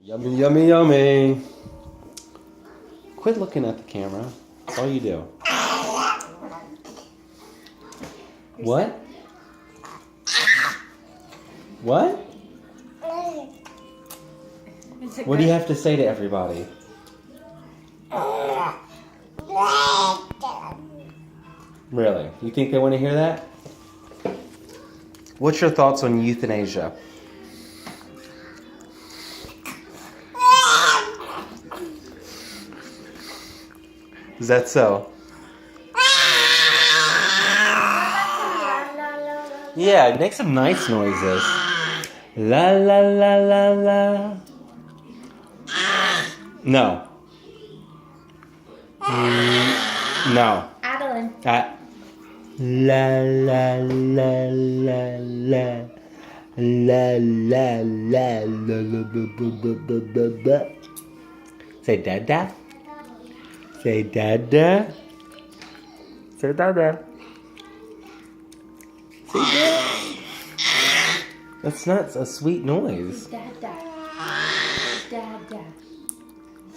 Yummy, yummy, yummy. Quit looking at the camera. That's all you do. What? What? What do you have to say to everybody? Really? You think they want to hear that? What's your thoughts on euthanasia? Is that so? Yeah, make some nice noises. La la la la la. No. No. Adeline. La la la la la. La la la la. Say dada. Say dada. Say dada. Say dada. That's not a sweet noise. Dada. Dada.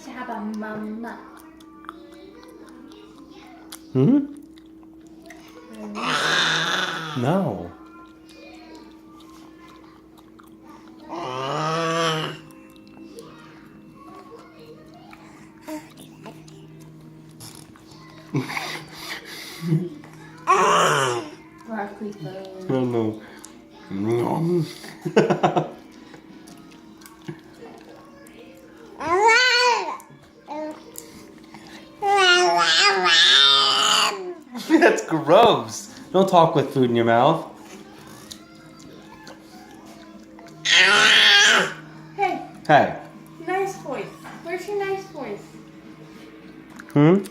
Shabba mama. Hmm? No. Broccoli bone. Oh no. That's gross. Don't talk with food in your mouth. Hey. Hey. Nice voice. Where's your nice voice? Hmm?